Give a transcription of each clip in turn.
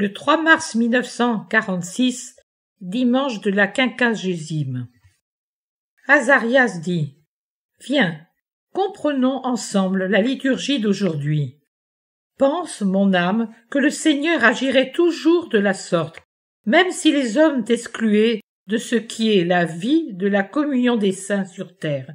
Le 3 mars 1946, dimanche de la quinquagésime. Azarias dit : Viens, comprenons ensemble la liturgie d'aujourd'hui. Pense, mon âme, que le Seigneur agirait toujours de la sorte, même si les hommes t'excluaient de ce qui est la vie de la communion des saints sur terre.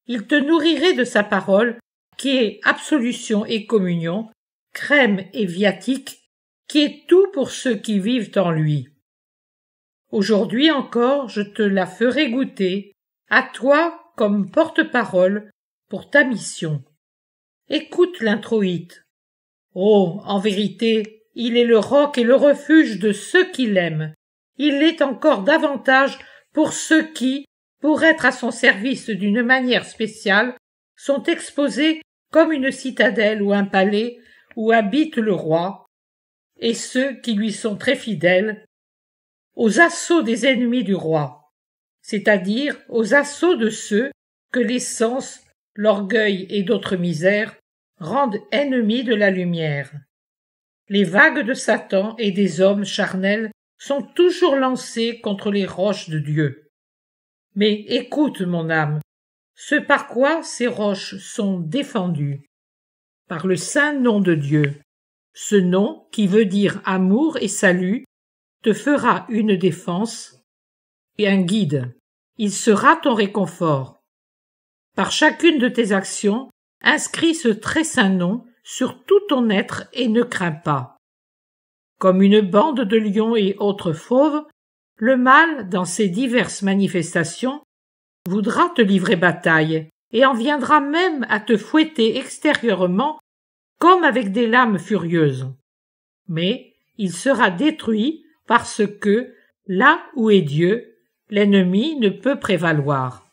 Il te nourrirait de sa parole, qui est absolution et communion, crème et viatique, qui est tout pour ceux qui vivent en lui. Aujourd'hui encore, je te la ferai goûter, à toi comme porte-parole, pour ta mission. Écoute l'introïte. Oh, en vérité, il est le roc et le refuge de ceux qui l'aiment. Il l'est encore davantage pour ceux qui, pour être à son service d'une manière spéciale, sont exposés comme une citadelle ou un palais où habite le roi, et ceux qui lui sont très fidèles, aux assauts des ennemis du roi, c'est-à-dire aux assauts de ceux que les sens, l'orgueil et d'autres misères rendent ennemis de la lumière. Les vagues de Satan et des hommes charnels sont toujours lancées contre les roches de Dieu. Mais écoute, mon âme, ce par quoi ces roches sont défendues. Par le saint nom de Dieu. Ce nom, qui veut dire amour et salut, te fera une défense et un guide. Il sera ton réconfort. Par chacune de tes actions, inscris ce très saint nom sur tout ton être et ne crains pas. Comme une bande de lions et autres fauves, le mal, dans ses diverses manifestations, voudra te livrer bataille et en viendra même à te fouetter extérieurement comme avec des lames furieuses. Mais il sera détruit parce que, là où est Dieu, l'ennemi ne peut prévaloir.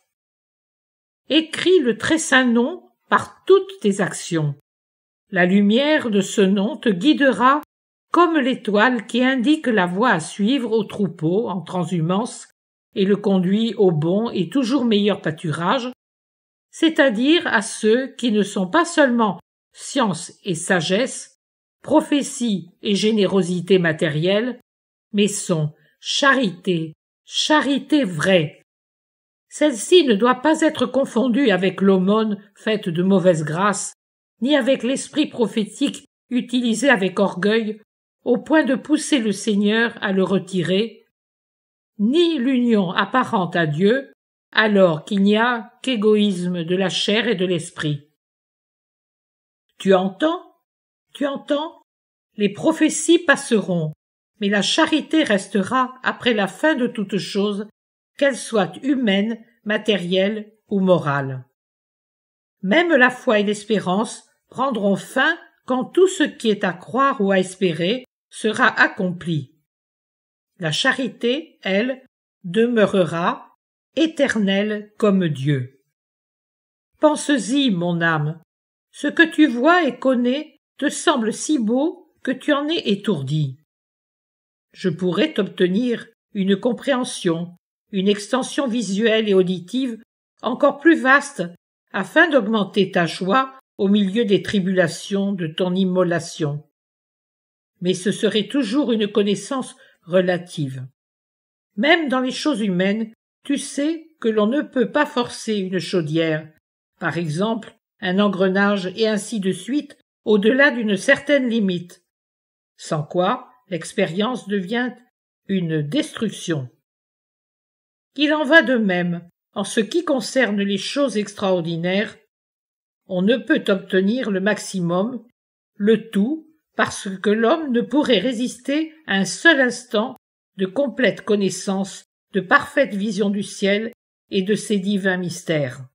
Écris le très saint nom par toutes tes actions. La lumière de ce nom te guidera comme l'étoile qui indique la voie à suivre au troupeau en transhumance et le conduit au bon et toujours meilleur pâturage, c'est-à-dire à ceux qui ne sont pas seulement science et sagesse, prophétie et générosité matérielle, mais sont charité, charité vraie. Celle-ci ne doit pas être confondue avec l'aumône faite de mauvaise grâce, ni avec l'esprit prophétique utilisé avec orgueil au point de pousser le Seigneur à le retirer, ni l'union apparente à Dieu, alors qu'il n'y a qu'égoïsme de la chair et de l'esprit. Tu entends? Tu entends? Les prophéties passeront, mais la charité restera après la fin de toute chose, qu'elle soit humaine, matérielle ou morale. Même la foi et l'espérance prendront fin quand tout ce qui est à croire ou à espérer sera accompli. La charité, elle, demeurera éternelle comme Dieu. Pense-y, mon âme. Ce que tu vois et connais te semble si beau que tu en es étourdi. Je pourrais t'obtenir une compréhension, une extension visuelle et auditive encore plus vaste afin d'augmenter ta joie au milieu des tribulations de ton immolation. Mais ce serait toujours une connaissance relative. Même dans les choses humaines, tu sais que l'on ne peut pas forcer une chaudière, par exemple un engrenage et ainsi de suite, au-delà d'une certaine limite, sans quoi l'expérience devient une destruction. Il en va de même en ce qui concerne les choses extraordinaires. On ne peut obtenir le maximum, le tout, parce que l'homme ne pourrait résister à un seul instant de complète connaissance, de parfaite vision du ciel et de ses divins mystères.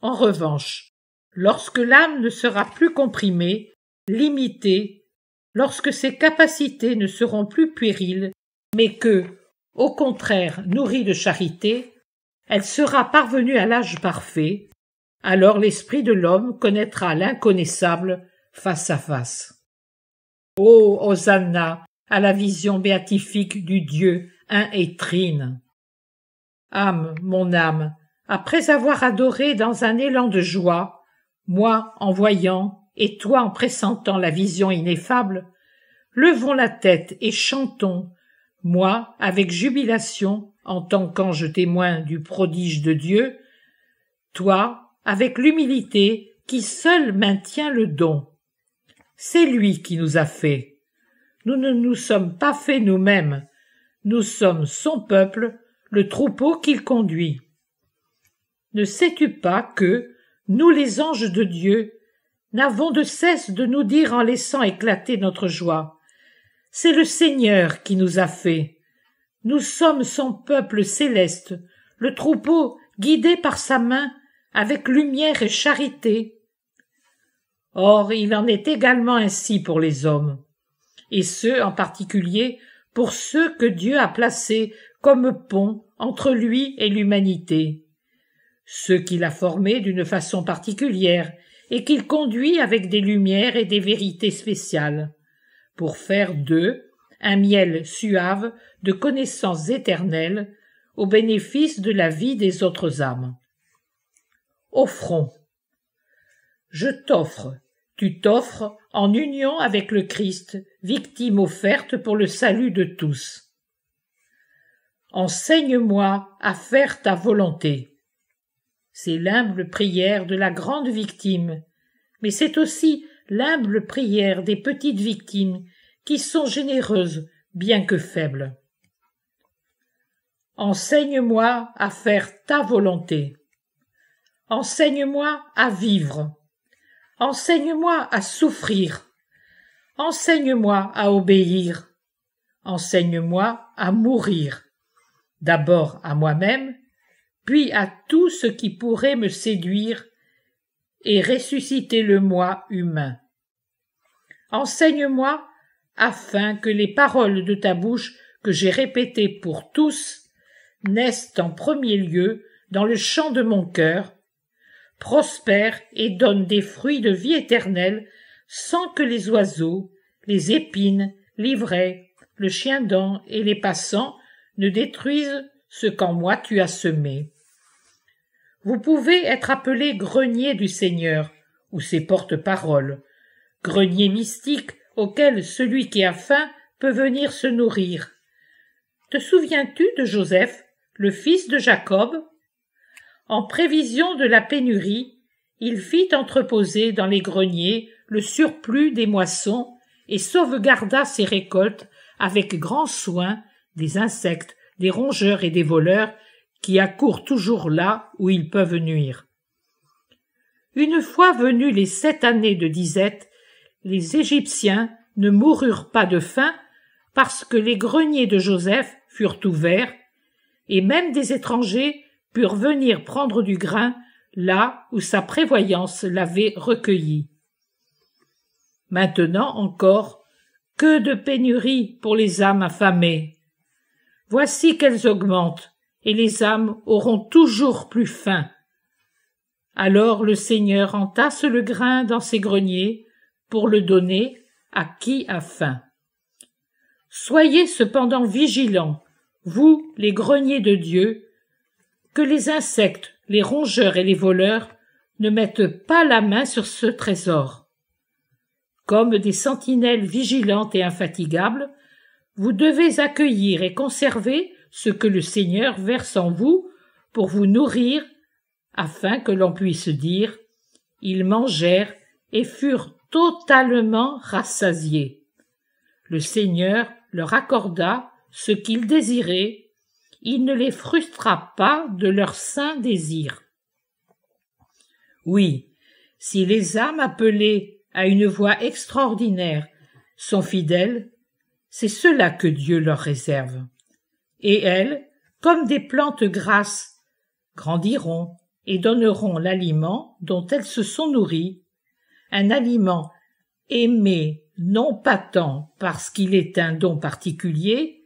En revanche, lorsque l'âme ne sera plus comprimée, limitée, lorsque ses capacités ne seront plus puériles, mais que, au contraire, nourrie de charité, elle sera parvenue à l'âge parfait, alors l'esprit de l'homme connaîtra l'inconnaissable face à face. Ô Hosanna à la vision béatifique du Dieu un et trine. Âme, mon âme, après avoir adoré dans un élan de joie, moi en voyant et toi en pressentant la vision ineffable, Levons la tête et chantons, moi, avec jubilation, en tant qu'ange témoin du prodige de Dieu, toi, avec l'humilité qui seul maintient le don. C'est lui qui nous a fait. Nous ne nous sommes pas faits nous-mêmes. Nous sommes son peuple, le troupeau qu'il conduit. Ne sais-tu pas que, nous les anges de Dieu, n'avons de cesse de nous dire en laissant éclater notre joie. C'est le Seigneur qui nous a fait. Nous sommes son peuple céleste, le troupeau guidé par sa main avec lumière et charité. Or, il en est également ainsi pour les hommes, et ceux en particulier pour ceux que Dieu a placés comme pont entre lui et l'humanité, ceux qu'il a formés d'une façon particulière et qu'il conduit avec des lumières et des vérités spéciales, pour faire d'eux un miel suave de connaissances éternelles au bénéfice de la vie des autres âmes. Offrons. Je t'offre, tu t'offres en union avec le Christ, victime offerte pour le salut de tous. Enseigne-moi à faire ta volonté. C'est l'humble prière de la grande victime, mais c'est aussi l'humble prière des petites victimes qui sont généreuses, bien que faibles. Enseigne-moi à faire ta volonté. Enseigne-moi à vivre. Enseigne-moi à souffrir. Enseigne-moi à obéir. Enseigne-moi à mourir. D'abord à moi-même, puis à tout ce qui pourrait me séduire et ressusciter le moi humain. Enseigne-moi afin que les paroles de ta bouche que j'ai répétées pour tous naissent en premier lieu dans le champ de mon cœur, prospèrent et donnent des fruits de vie éternelle sans que les oiseaux, les épines, l'ivraie, le chien-dent et les passants ne détruisent ce qu'en moi tu as semé. Vous pouvez être appelé grenier du Seigneur ou ses porte-paroles, grenier mystique auquel celui qui a faim peut venir se nourrir. Te souviens-tu de Joseph, le fils de Jacob? En prévision de la pénurie, il fit entreposer dans les greniers le surplus des moissons et sauvegarda ses récoltes avec grand soin des insectes, des rongeurs et des voleurs qui accourent toujours là où ils peuvent nuire. Une fois venues les 7 années de disette, les Égyptiens ne moururent pas de faim parce que les greniers de Joseph furent ouverts, et même des étrangers purent venir prendre du grain là où sa prévoyance l'avait recueilli. Maintenant encore, que de pénurie pour les âmes affamées. Voici qu'elles augmentent, et les âmes auront toujours plus faim. Alors le Seigneur entasse le grain dans ses greniers pour le donner à qui a faim. Soyez cependant vigilants, vous, les greniers de Dieu, que les insectes, les rongeurs et les voleurs ne mettent pas la main sur ce trésor. Comme des sentinelles vigilantes et infatigables, vous devez accueillir et conserver ce que le Seigneur verse en vous pour vous nourrir, afin que l'on puisse dire « Ils mangèrent et furent totalement rassasiés. » Le Seigneur leur accorda ce qu'ils désiraient, il ne les frustra pas de leurs saints désirs. Oui, si les âmes appelées à une voie extraordinaire sont fidèles, c'est cela que Dieu leur réserve. Et elles, comme des plantes grasses, grandiront et donneront l'aliment dont elles se sont nourries, un aliment aimé non pas tant parce qu'il est un don particulier,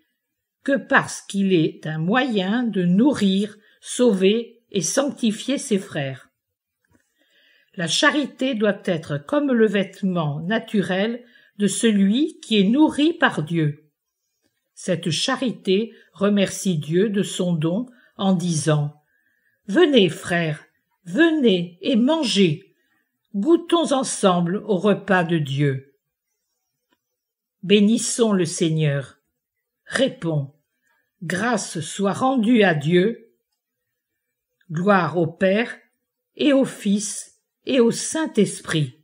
que parce qu'il est un moyen de nourrir, sauver et sanctifier ses frères. La charité doit être comme le vêtement naturel de celui qui est nourri par Dieu. Cette charité remercie Dieu de son don en disant « Venez, frères, venez et mangez, goûtons ensemble au repas de Dieu. » Bénissons le Seigneur. Réponds. Grâce soit rendue à Dieu. Gloire au Père et au Fils et au Saint-Esprit.